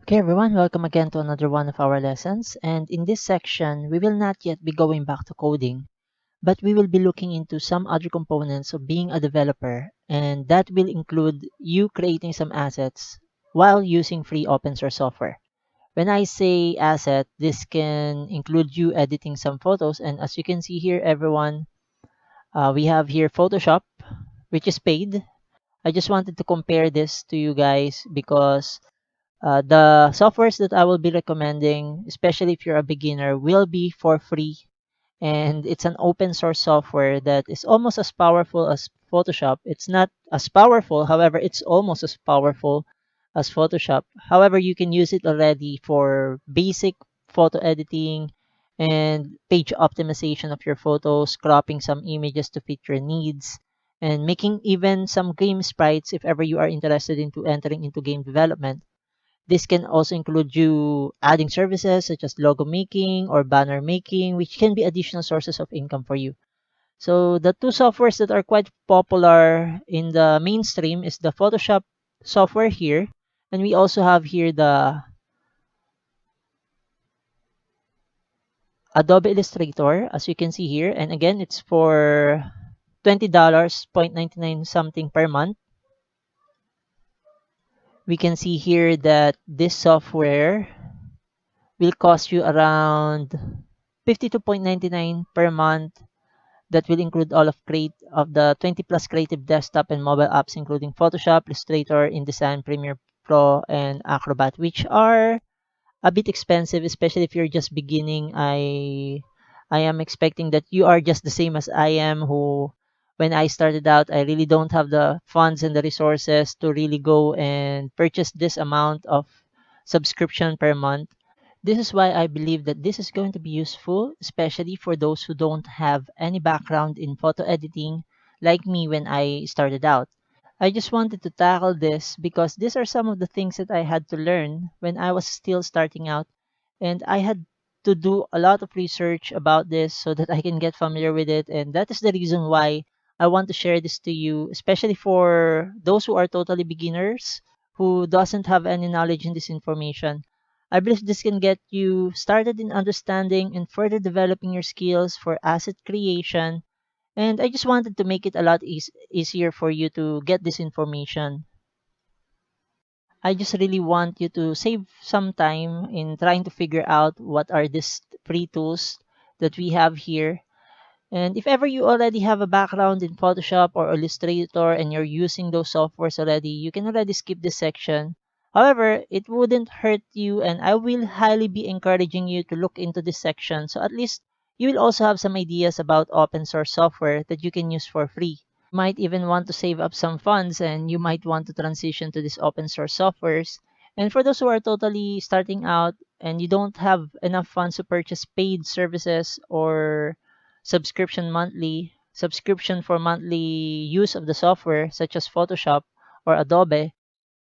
Okay, everyone, welcome again to another one of our lessons. And in this section, we will not yet be going back to coding, but we will be looking into some other components of being a developer, and that will include you creating some assets while using free open source software. When I say asset, this can include you editing some photos, and as you can see here, everyone, we have here Photoshop, which is paid. I just wanted to compare this to you guys because the softwares that I will be recommending, especially if you're a beginner, will be for free. And it's an open source software that is almost as powerful as Photoshop. It's not as powerful, however, it's almost as powerful as Photoshop. However, you can use it already for basic photo editing and page optimization of your photos, cropping some images to fit your needs, and making even some game sprites if ever you are interested into entering into game development. This can also include you adding services such as logo making or banner making, which can be additional sources of income for you. So the two softwares that are quite popular in the mainstream is the Photoshop software here, and we also have here the Adobe Illustrator, as you can see here. And again, it's for $20.99 something per month. We can see here that this software will cost you around 52.99 per month. That will include all of the 20 plus creative desktop and mobile apps, including Photoshop, Illustrator, InDesign, Premiere Pro, and Acrobat, which are a bit expensive, especially if you're just beginning. I am expecting that you are just the same as I am, who when I started out, I really don't have the funds and the resources to really go and purchase this amount of subscription per month. This is why I believe that this is going to be useful, especially for those who don't have any background in photo editing like me when I started out. I just wanted to tackle this because these are some of the things that I had to learn when I was still starting out, and I had to do a lot of research about this so that I can get familiar with it, and that is the reason why I want to share this to you, especially for those who are totally beginners who doesn't have any knowledge in this information. I believe this can get you started in understanding and further developing your skills for asset creation, and I just wanted to make it a lot easier for you to get this information. I just really want you to save some time in trying to figure out what are these free tools that we have here. And if ever you already have a background in Photoshop or Illustrator and you're using those softwares already, you can already skip this section. However, it wouldn't hurt you, and I will highly be encouraging you to look into this section so at least you will also have some ideas about open source software that you can use for free. Might even want to save up some funds and you might want to transition to these open source softwares. And for those who are totally starting out and you don't have enough funds to purchase paid services or subscription for monthly use of the software such as Photoshop or Adobe,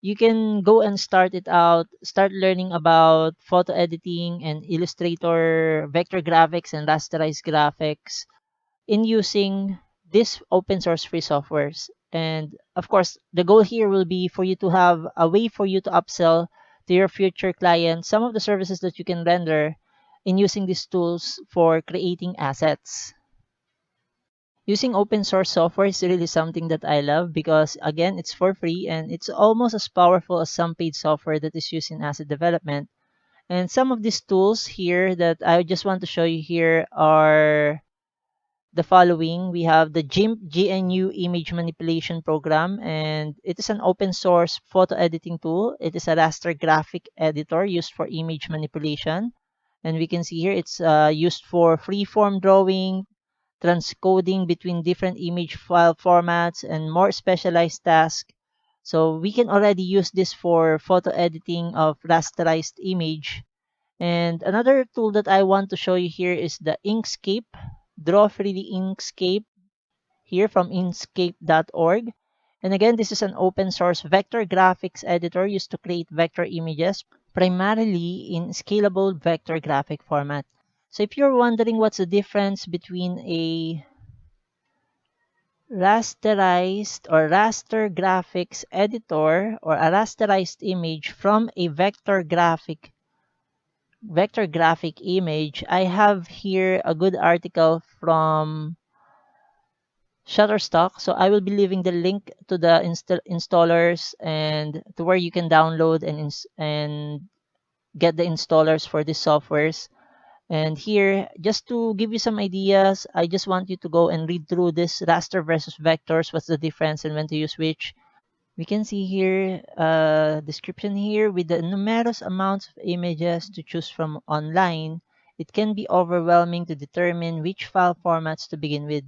you can go and start learning about photo editing and Illustrator, vector graphics and rasterized graphics in using these open source free softwares. And of course, the goal here will be for you to have a way for you to upsell to your future clients some of the services that you can render in using these tools for creating assets. Using open source software is really something that I love because again, it's for free and it's almost as powerful as some paid software that is used in asset development. And some of these tools here that I just want to show you here are the following. We have the GIMP image manipulation program, and it is an open source photo editing tool. It is a raster graphic editor used for image manipulation. And we can see here it's used for freeform drawing, transcoding between different image file formats, and more specialized tasks. So we can already use this for photo editing of rasterized image. And another tool that I want to show you here is the Inkscape, Draw Freely Inkscape here from inkscape.org. And again, this is an open source vector graphics editor used to create vector images, primarily in scalable vector graphic format. So if you're wondering what's the difference between a rasterized or raster graphics editor or a rasterized image from a vector graphic image, I have here a good article from Shutterstock. So I will be leaving the link to the installers and to where you can download and get the installers for these softwares. And here, just to give you some ideas, I just want you to go and read through this raster versus vectors, what's the difference and when to use which. We can see here a description here with the numerous amounts of images to choose from online. It can be overwhelming to determine which file formats to begin with.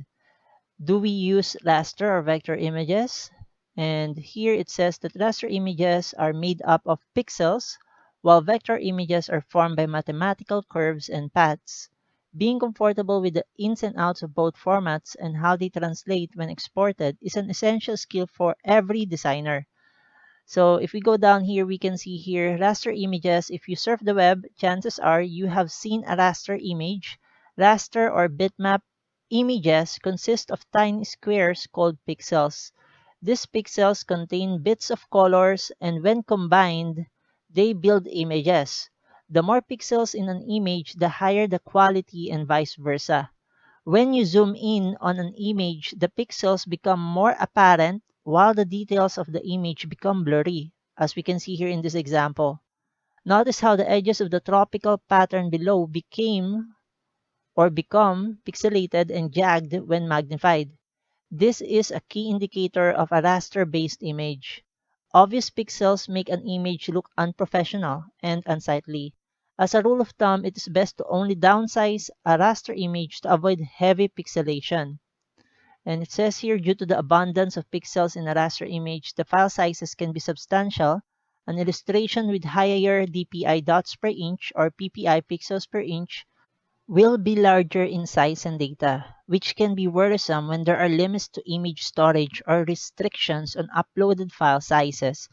Do we use raster or vector images? And here it says that raster images are made up of pixels, while vector images are formed by mathematical curves and paths. Being comfortable with the ins and outs of both formats and how they translate when exported is an essential skill for every designer. So if we go down here, we can see here raster images. If you surf the web, chances are you have seen a raster image. Raster or bitmap images consist of tiny squares called pixels. These pixels contain bits of colors, and when combined, they build images. The more pixels in an image, the higher the quality, and vice versa. When you zoom in on an image, the pixels become more apparent while the details of the image become blurry, as we can see here in this example. Notice how the edges of the tropical pattern below become pixelated and jagged when magnified. This is a key indicator of a raster-based image. Obvious pixels make an image look unprofessional and unsightly. As a rule of thumb, it is best to only downsize a raster image to avoid heavy pixelation. And it says here, due to the abundance of pixels in a raster image, the file sizes can be substantial. An illustration with higher DPI dots per inch or PPI pixels per inch will be larger in size and data, which can be worrisome when there are limits to image storage or restrictions on uploaded file sizes.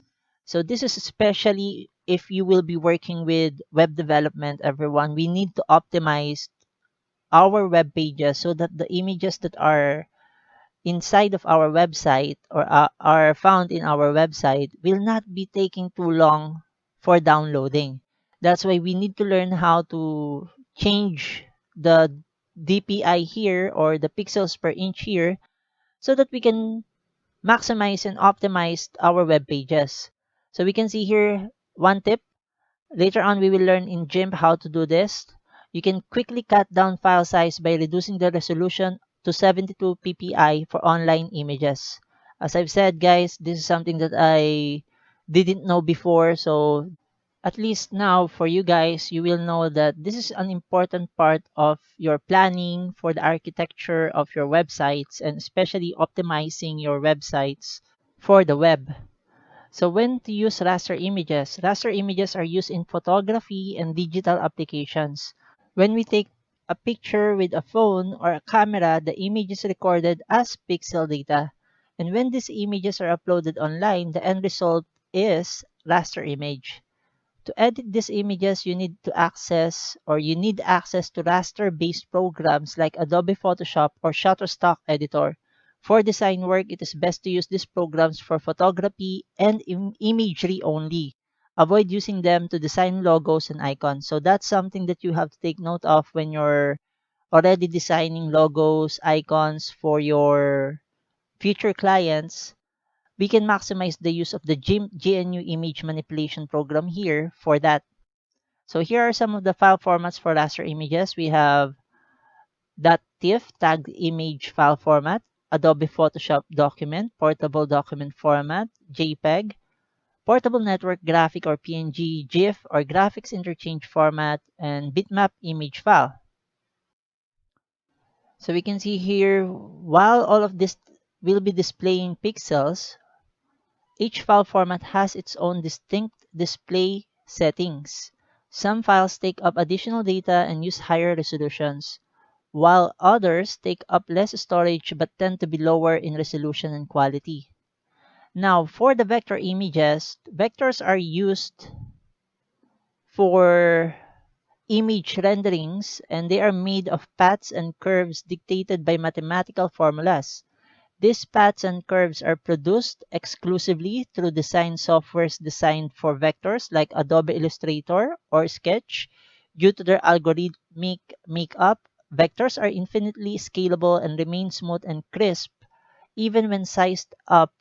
So this is especially if you will be working with web development, everyone. We need to optimize our web pages so that the images that are inside of our website or are found in our website will not be taking too long for downloading. That's why we need to learn how to change the DPI here or the pixels per inch here so that we can maximize and optimize our web pages. So we can see here one tip. Later on, we will learn in GIMP how to do this. You can quickly cut down file size by reducing the resolution to 72 ppi for online images. As I've said, guys, this is something that I didn't know before. So at least now for you guys, you will know that this is an important part of your planning for the architecture of your websites and especially optimizing your websites for the web. So when to use raster images? Raster images are used in photography and digital applications. When we take a picture with a phone or a camera, the image is recorded as pixel data. And when these images are uploaded online, the end result is raster image. To edit these images, you need access to raster-based programs like Adobe Photoshop or Shutterstock Editor. For design work, it is best to use these programs for photography and imagery only. Avoid using them to design logos and icons. So that's something that you have to take note of when you're already designing logos, icons for your future clients. We can maximize the use of the GNU image manipulation program here for that. So here are some of the file formats for raster images. We have .tiff tagged image file format, Adobe Photoshop document, portable document format, JPEG, portable network graphic or PNG, GIF or graphics interchange format, and bitmap image file. So we can see here, while all of this will be displaying pixels, each file format has its own distinct display settings. Some files take up additional data and use higher resolutions, while others take up less storage but tend to be lower in resolution and quality. Now, for the vector images, vectors are used for image renderings and they are made of paths and curves dictated by mathematical formulas. These paths and curves are produced exclusively through design softwares designed for vectors like Adobe Illustrator or Sketch. Due to their algorithmic makeup, vectors are infinitely scalable and remain smooth and crisp even when sized up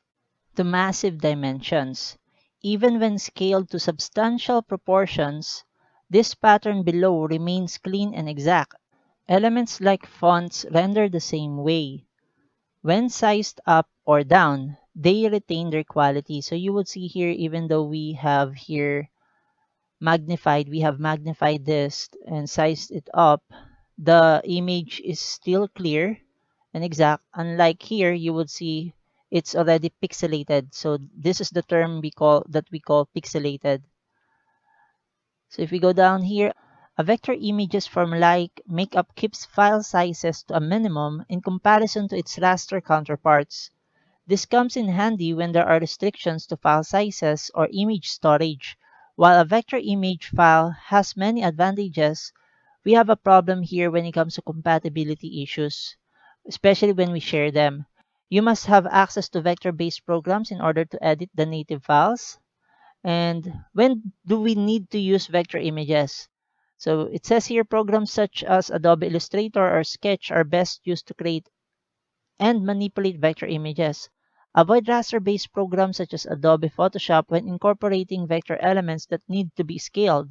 to massive dimensions. Even when scaled to substantial proportions, this pattern below remains clean and exact. Elements like fonts render the same way. When sized up or down, they retain their quality. So you would see here, even though we have here we have magnified this and sized it up, the image is still clear and exact. Unlike here, you would see it's already pixelated. So this is the term we call pixelated. So if we go down here, a vector image's formulaic makeup keeps file sizes to a minimum in comparison to its raster counterparts. This comes in handy when there are restrictions to file sizes or image storage. While a vector image file has many advantages, we have a problem here when it comes to compatibility issues, especially when we share them. You must have access to vector-based programs in order to edit the native files. And when do we need to use vector images? So it says here programs such as Adobe Illustrator or Sketch are best used to create and manipulate vector images. Avoid raster-based programs such as Adobe Photoshop when incorporating vector elements that need to be scaled.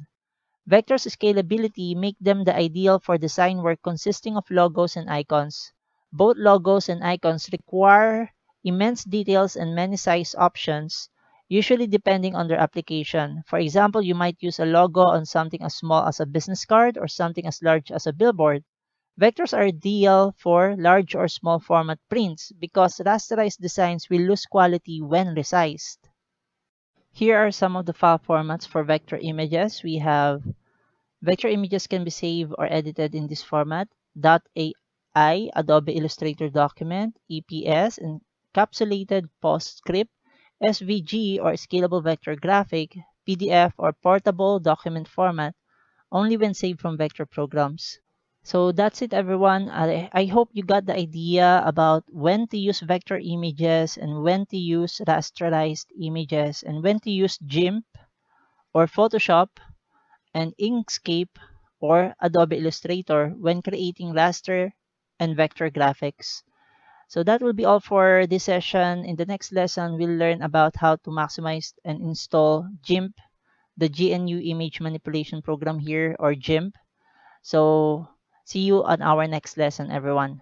Vectors' scalability make them the ideal for design work consisting of logos and icons. Both logos and icons require immense details and many size options, usually depending on their application. For example, you might use a logo on something as small as a business card or something as large as a billboard. Vectors are ideal for large or small format prints because rasterized designs will lose quality when resized. Here are some of the file formats for vector images. We have vector images can be saved or edited in this format: .ai, Adobe Illustrator document, EPS, encapsulated PostScript, SVG or scalable vector graphic, PDF or portable document format, only when saved from vector programs. So that's it, everyone. I hope you got the idea about when to use vector images and when to use rasterized images and when to use GIMP or Photoshop and Inkscape or Adobe Illustrator when creating raster and vector graphics. So that will be all for this session. In the next lesson, we'll learn about how to maximize and install GIMP, the GNU Image Manipulation Program here, or GIMP. So see you on our next lesson, everyone.